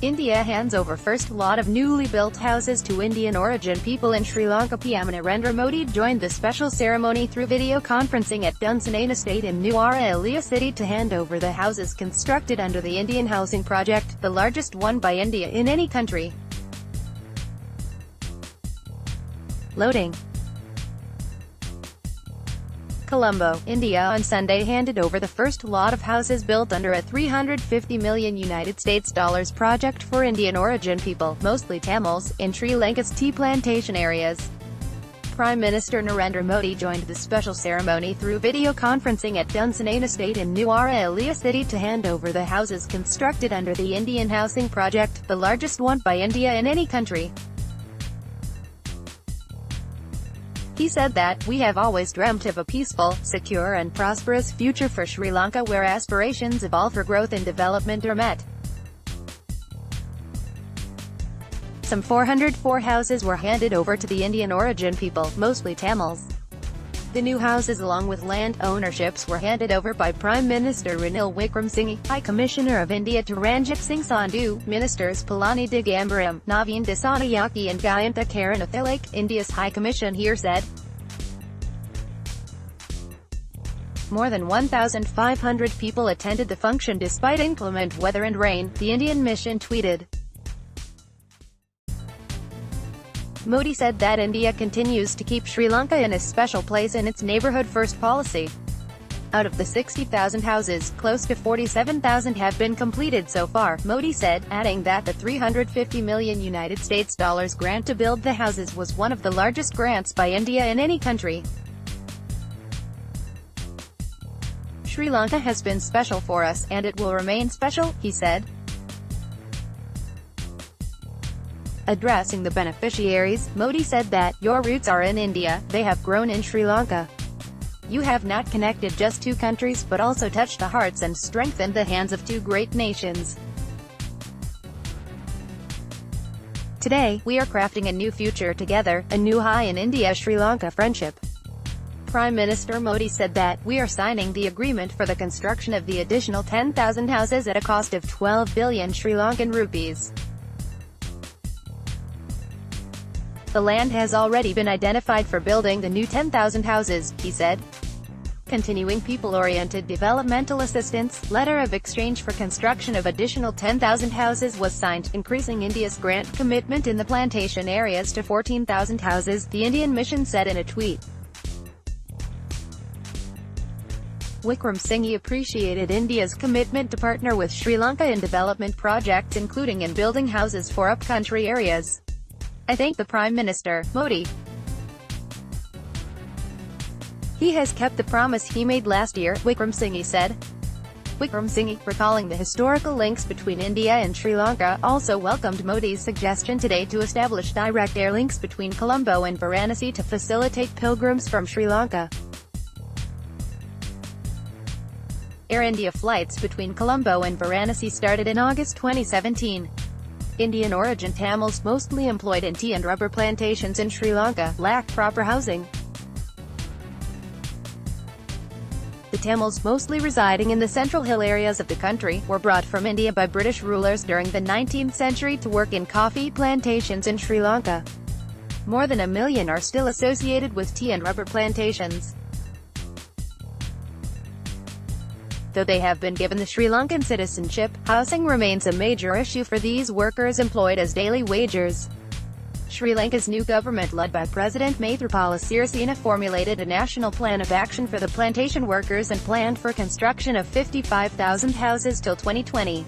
India hands over first lot of newly built houses to Indian origin people in Sri Lanka. PM Narendra Modi joined the special ceremony through video conferencing at Dunsane Estate in Nuwara City to hand over the houses constructed under the Indian Housing Project, the largest one by India in any country. Loading. Colombo, India on Sunday handed over the first lot of houses built under a $350 million United States dollars project for Indian origin people, mostly Tamils, in Sri Lanka's tea plantation areas. Prime Minister Narendra Modi joined the special ceremony through video conferencing at Dunsane Estate in Nuwara City to hand over the houses constructed under the Indian Housing Project, the largest one by India in any country. He said that, "We have always dreamt of a peaceful, secure and prosperous future for Sri Lanka where aspirations of all for growth and development are met." Some 404 houses were handed over to the Indian origin people, mostly Tamils. The new houses along with land ownerships were handed over by Prime Minister Ranil Wickremesinghe, High Commissioner of India to Ranjit Singh Sandhu, Ministers Palani Digambaram, Naveen Dissanayake and Gayantha Karunathilake. India's High Commission here said. More than 1,500 people attended the function despite inclement weather and rain, the Indian mission tweeted. Modi said that India continues to keep Sri Lanka in a special place in its neighborhood-first policy. Out of the 60,000 houses, close to 47,000 have been completed so far, Modi said, adding that the $350 million United States dollars grant to build the houses was one of the largest grants by India in any country. Sri Lanka has been special for us, and it will remain special, he said. Addressing the beneficiaries, Modi said that, "Your roots are in India, they have grown in Sri Lanka. You have not connected just two countries but also touched the hearts and strengthened the hands of two great nations. Today, we are crafting a new future together, a new high in India-Sri Lanka friendship." Prime Minister Modi said that, "We are signing the agreement for the construction of the additional 10,000 houses at a cost of 12 billion Sri Lankan rupees. The land has already been identified for building the new 10,000 houses," he said. Continuing people-oriented developmental assistance, letter of exchange for construction of additional 10,000 houses was signed, increasing India's grant commitment in the plantation areas to 14,000 houses, the Indian mission said in a tweet. Wickremesinghe appreciated India's commitment to partner with Sri Lanka in development projects including in building houses for upcountry areas. "I thank the Prime Minister, Modi. He has kept the promise he made last year," Wickremesinghe said. Wickremesinghe, recalling the historical links between India and Sri Lanka, also welcomed Modi's suggestion today to establish direct air links between Colombo and Varanasi to facilitate pilgrims from Sri Lanka. Air India flights between Colombo and Varanasi started in August 2017. Indian origin Tamils, mostly employed in tea and rubber plantations in Sri Lanka, lack proper housing. The Tamils, mostly residing in the central hill areas of the country, were brought from India by British rulers during the 19th century to work in coffee plantations in Sri Lanka. More than 1 million are still associated with tea and rubber plantations. Though they have been given the Sri Lankan citizenship, housing remains a major issue for these workers employed as daily wagers. Sri Lanka's new government led by President Maithripala Sirisena formulated a national plan of action for the plantation workers and planned for construction of 55,000 houses till 2020.